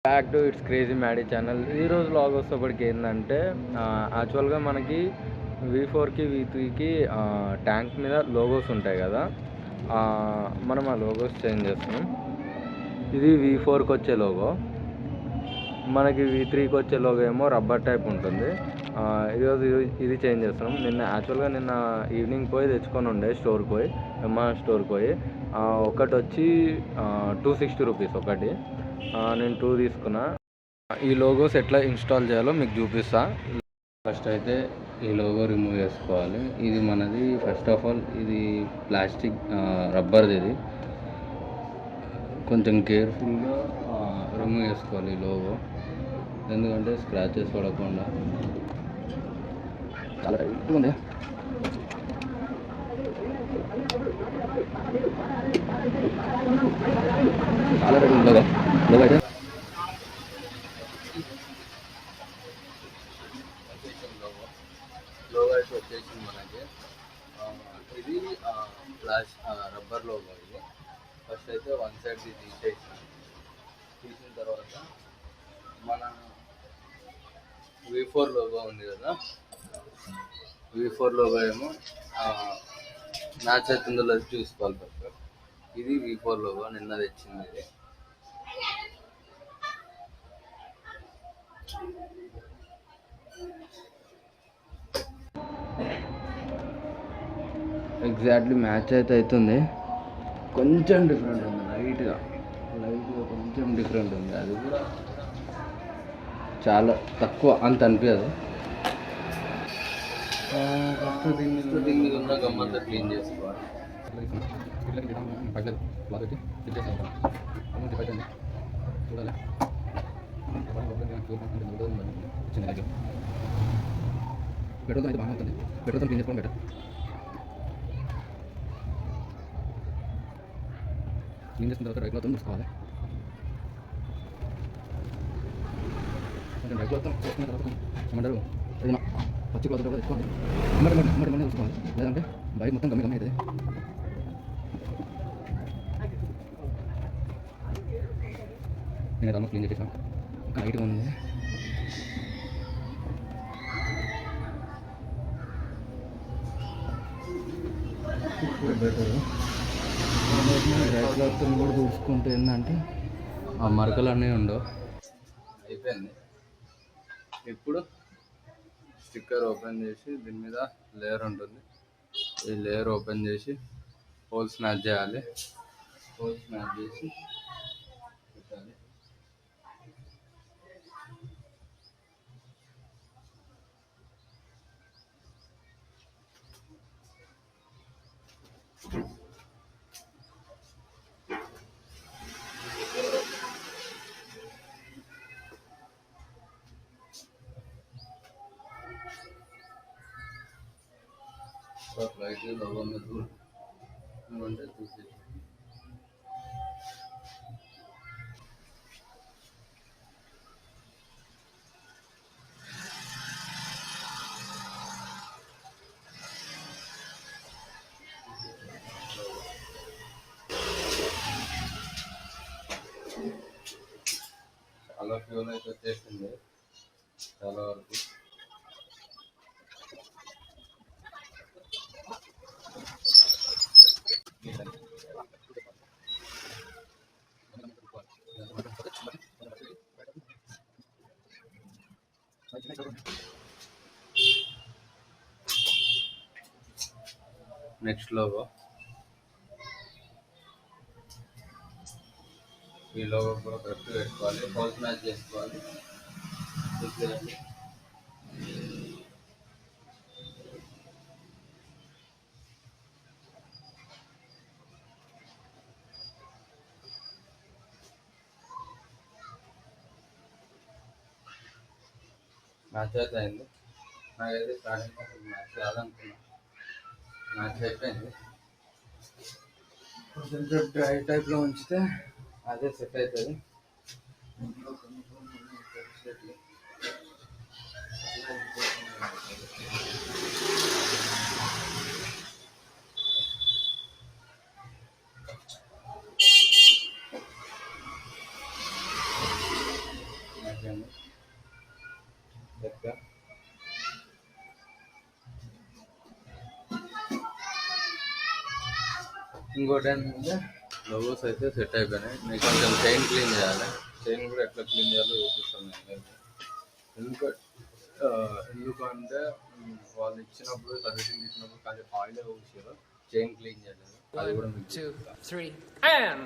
Back to it's crazy Maddy channel. ఈరోజు vlog వచ్చేటప్పటికి ఏంటంటే యాక్చువల్గా మనకి V4కి V3కి ట్యాంక్ మీద లోగోస్ ఉంటాయి కదా, మనం ఆ లోగోస్ చేంజ్ చేస్తున్నాం. ఇది V4కి వచ్చే లోగో, మనకి V3కి వచ్చే లోగో ఏమో రబ్బర్ టైప్ ఉంటుంది. ఈరోజు ఇది చేంజ్ చేస్తున్నాం. నిన్న ఈవినింగ్ పోయి తెచ్చుకొని ఉండే స్టోర్కి పోయి, ఎంఆర్ స్టోర్కి పోయి. ఒకటి వచ్చి 260 రూపీస్ ఒకటి. నేను 2 తీసుకున్నా. ఈ లోగోస్ ఎట్లా ఇన్స్టాల్ చేయాలో మీకు చూపిస్తా. ఫస్ట్ అయితే ఈ లోగో రిమూవ్ చేసుకోవాలి. ఇది మనది ఫస్ట్ ఆఫ్ ఆల్ ఇది ప్లాస్టిక్ రబ్బర్ది. ఇది కొంచెం కేర్ఫుల్గా రిమూవ్ చేసుకోవాలి ఈ లోగో, ఎందుకంటే స్క్రాచెస్ పడకుండా. చాలా టైట్గా ఉంది. చాలా టైట్ ఉంది లోగో అయితే. లోగో అయితే వచ్చేసింది మనకి. ఇది రబ్బర్ లోగో. ఇది ఫస్ట్ అయితే వన్ సైడ్ తీసిన తర్వాత మన V4 లోగో ఉంది కదా, V4 లోగో ఏమో మ్యాచ్ అవుతుందో లేదు చూసుకోవాలి ఫస్ట్. ఇది V4 లోగో, నిన్న తెచ్చింది ఇది. ఎగ్జాక్ట్లీ మ్యాచ్ అయితే అవుతుంది. కొంచెం డిఫరెంట్ ఉంది, లైట్గా కొంచెం డిఫరెంట్ ఉంది. అది కూడా చాలా తక్కువ, అంత అనిపించదు. ఫస్ట్ దీని మీద ఉన్న గమ్మంతా క్లీన్ చేసుకోవాలి. చూడాలి పెట్రోల్ అయితే బాగా ఉంటుంది. పెట్రోల్తో క్లీన్ చేసుకోవడం బెటర్. క్లీన్ చేసుకున్న తర్వాత డ్రై క్లాత్తో చూసుకోవాలి. కొంచెం డ్రై క్లాత్తో చేసుకున్న తర్వాత ఏమంటారు ఏదైనా పచ్చి క్లాత్ కూడా తెచ్చుకోవాలి. ఇమ్మడి చూసుకోవాలి, లేదంటే బైక్ మొత్తం గమ్మి అవుతుంది. నేను ఆల్మోస్ట్ క్లీన్ చేసేసాను. ఇంకా లైట్గా ఉంది. బెటర్ డ్రై క్లాత్తో కూడా చూసుకుంటే ఏంటంటే ఆ మరకలు అన్నీ ఉండవు. అయిపోయింది. ఇప్పుడు స్టిక్కర్ ఓపెన్ చేసి దీని మీద లేయర్ ఉంటుంది, ఈ లేయర్ ఓపెన్ చేసి హోల్స్ మ్యాచ్ చేయాలి. హోల్స్ మ్యాచ్ చేసి పెట్టాలి. లైట్ లోగో మీద అంటే చూసి చాలా ఫ్యూల్ అయితే వచ్చేసింది చాలా వరకు. నెక్స్ట్ లోగో, ఈ లోగో కూడా కరెక్ట్గా పెట్టుకోవాలి. హోల్స్ మ్యాచ్ చేసుకోవాలి. మ్యాచ్ అయితే అయింది. నాకైతే స్టార్టింగ్ అసలు మ్యాచ్ కాదనుకున్నా, మ్యాచ్ అయిపోయింది. కొంచెం డ్రై టైప్లో ఉంచితే అదే సెట్ అవుతుంది. పెట్టేసాను. ఇంకోటి ఏంటంటే లోగోస్ అయితే సెట్ అయిపోయినాయి. నేను కొంచెం చైన్ క్లీన్ చేయాలి. చైన్ కూడా ఎట్లా క్లీన్ చేయాలో చూపిస్తాను నేను. ఎందుకంటే వాళ్ళు ఇచ్చినప్పుడు సర్వీసింగ్ ఇచ్చినప్పుడు కానీ ఆయిల్ ఊసారు, చైన్ క్లీన్ చేయలేదు. అది కూడా మీకు 2, 3 and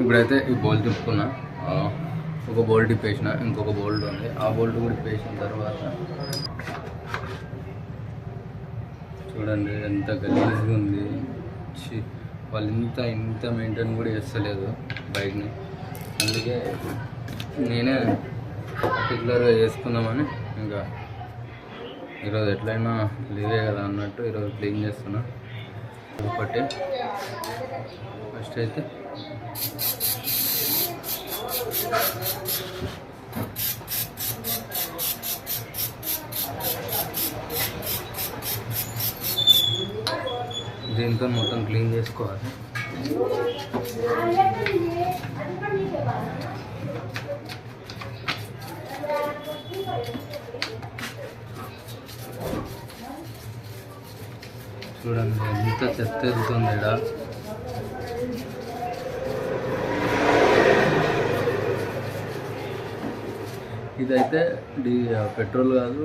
ఇప్పుడైతే ఈ బోల్ట్ తిప్పుకున్నా. ఒక బోల్ట్ తిప్పేసిన, ఇంకొక బోల్ట్ ఉంది. ఆ బోల్ట్ కూడా తిప్పేసిన తర్వాత చూడండి ఎంత గలీజ్గా ఉంది. వాళ్ళు ఇంత మెయింటైన్ కూడా చేస్తలేదు బైక్ని. అందుకే నేనే పర్టికులర్గా చేసుకుందామని ఇంకా ఈరోజు ఎట్లయినా లీవే కదా అన్నట్టు ఈరోజు క్లీన్ చేస్తున్నా. ఒకటి ఫస్ట్ అయితే దీంతో మొత్తం క్లీన్ చేసుకోవాలి. చూడండి ఎంత చెత్త వెళ్తుంది ఇక్కడ. ఇదైతే పెట్రోల్ కాదు,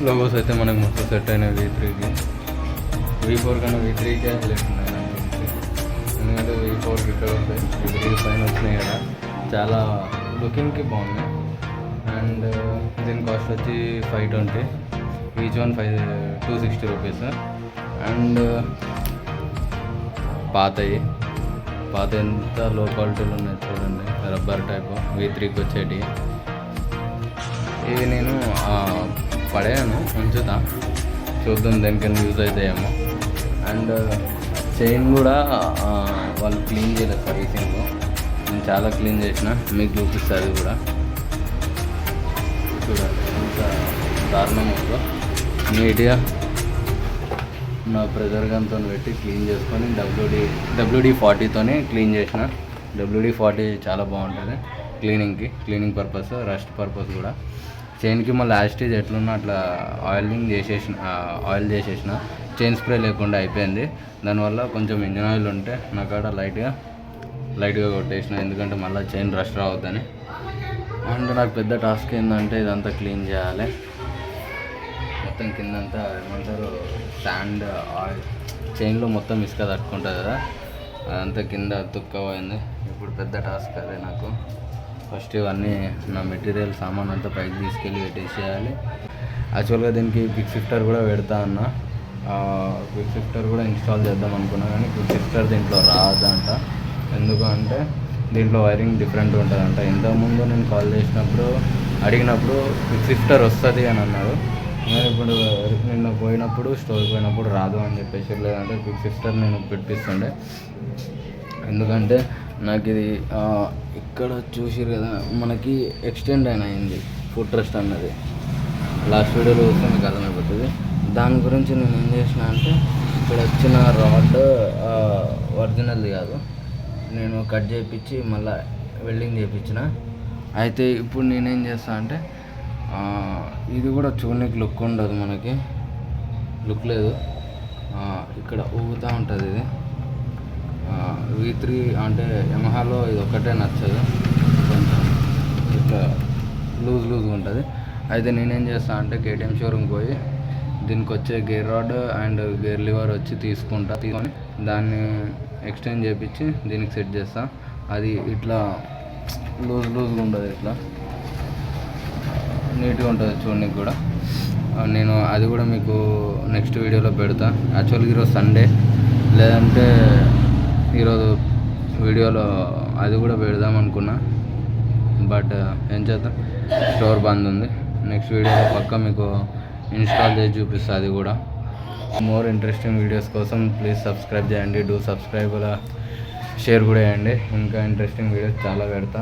లోగోస్ అయితే మనకు మొత్తం సెట్ అయిన V3కి. V4 కన్నా V3కే హైలైట్ ఉన్నాయి నాకు తెలిసి. ఎందుకంటే V4కి ఇక్కడ ఉంటాయి, V3 పైన వచ్చినాయి కదా, చాలా లుకింగ్కి బాగున్నాయి. అండ్ దీని కాస్ట్ వచ్చి 520, ఈచ్ వన్ 260 రూపీస్. అండ్ పాత ఎంత లో క్వాలిటీలో ఉన్నాయి చూడండి, రబ్బర్ టైప్ V3కి వచ్చేటి. ఇవి నేను పడేయాను, ఉంచుతా, చూద్దాం దేనికైనా యూజ్ అవుతాయేమో. అండ్ చైన్ కూడా వాళ్ళు క్లీన్ చేయలేదు సర్వీసింగ్లో. నేను చాలా క్లీన్ చేసిన, మీకు చూపిస్తుంది అది కూడా చూడండి ఎంత దారుణం ఉందో. నీట్గా నా ప్రెజర్ గన్తో పెట్టి క్లీన్ చేసుకొని WD-40తోనే క్లీన్ చేసిన. WD-40 చాలా బాగుంటుంది క్లీనింగ్ పర్పస్, రస్ట్ పర్పస్ కూడా. చైన్కి మళ్ళీ యాస్టేజ్ ఎట్లున్నా అట్లా ఆయిల్ చేసేసిన, చైన్ స్ప్రే లేకుండా అయిపోయింది. దానివల్ల కొంచెం ఇంజిన్ ఆయిల్ ఉంటే నా కాడ లైట్గా కొట్టేసిన, ఎందుకంటే మళ్ళీ చైన్ రష్ రావద్దని. అండ్ నాకు పెద్ద టాస్క్ ఏంటంటే ఇదంతా క్లీన్ చేయాలి. మొత్తం కిందంతా ఏమంటారు శాండ్, ఆయిల్, చైన్లో మొత్తం ఇసుక తట్టుకుంటుంది కదా, అదంతా కింద తుక్కపోయింది. ఇప్పుడు పెద్ద టాస్క్ అదే నాకు. ఫస్ట్ ఇవన్నీ నా మెటీరియల్ సామాన్ అంతా పైకి తీసుకెళ్ళి పెట్టేసేయాలి. యాక్చువల్గా దీనికి క్విక్ షిఫ్టర్ కూడా పెడతా అన్న. క్విక్ షిఫ్టర్ కూడా ఇన్స్టాల్ చేద్దాం అనుకున్నా, కానీ క్విక్ షిఫ్టర్ దీంట్లో రాదంట. ఎందుకంటే దీంట్లో వైరింగ్ డిఫరెంట్ ఉంటుందంట. ఇంతకుముందు నేను కాల్ చేసినప్పుడు అడిగినప్పుడు క్విక్ షిఫ్టర్ వస్తుంది అని అన్నారు. నేను ఇప్పుడు నిన్న పోయినప్పుడు స్టోర్కి పోయినప్పుడు రాదు అని చెప్పేసి, లేదంటే క్విక్ షిఫ్టర్ నేను పెట్టిస్తుండే. ఎందుకంటే నాకు ఇది ఇక్కడ చూసిరు కదా మనకి ఎక్స్టెండ్ అయింది ఫుట్ రెస్ట్ అన్నది. లాస్ట్ వీడియోలో చూస్తే మీకు అర్థమైపోతుంది. దాని గురించి నేను ఏం చేసిన అంటే ఇక్కడ వచ్చిన రాడ్ ఒరిజినల్ది కాదు, నేను కట్ చేయించి మళ్ళీ వెల్డింగ్ చేయించిన. అయితే ఇప్పుడు నేనేం చేస్తాను అంటే ఇది కూడా చూడడానికి లుక్ ఉండదు, మనకి లుక్ లేదు. ఇక్కడ ఊగుతూ ఉంటుంది ఇది. V3 అంటే యమహాలో ఇది ఒక్కటే నచ్చదు, కొంచెం ఇట్లా లూజ్గా ఉంటుంది. అయితే నేనేం చేస్తాను అంటే KTM షోరూమ్కి పోయి దీనికి వచ్చే gear rod and gear lever వచ్చి తీసుకొని దాన్ని ఎక్స్టెండ్ చేయించి దీనికి సెట్ చేస్తాను. అది ఇట్లా లూజ్గా ఉండదు, ఇట్లా నీట్గా ఉంటుంది చూడడానికి కూడా. నేను అది కూడా మీకు నెక్స్ట్ వీడియోలో పెడతా. యాక్చువల్గా ఈరోజు సండే, లేదంటే ఈరోజు వీడియోలో అది కూడా పెడదాం అనుకున్నా, బట్ ఏం చేద్దాం, స్టోర్ బంద్ ఉంది. నెక్స్ట్ వీడియోలో పక్కా మీకు ఇన్స్టాల్ చేసి చూపిస్తా. అది కూడా మోర్ ఇంట్రెస్టింగ్ వీడియోస్ కోసం ప్లీజ్ సబ్స్క్రైబ్ చేయండి. డూ సబ్స్క్రైబ్, షేర్ కూడా చేయండి. ఇంకా ఇంట్రెస్టింగ్ వీడియోస్ చాలా పెడతా.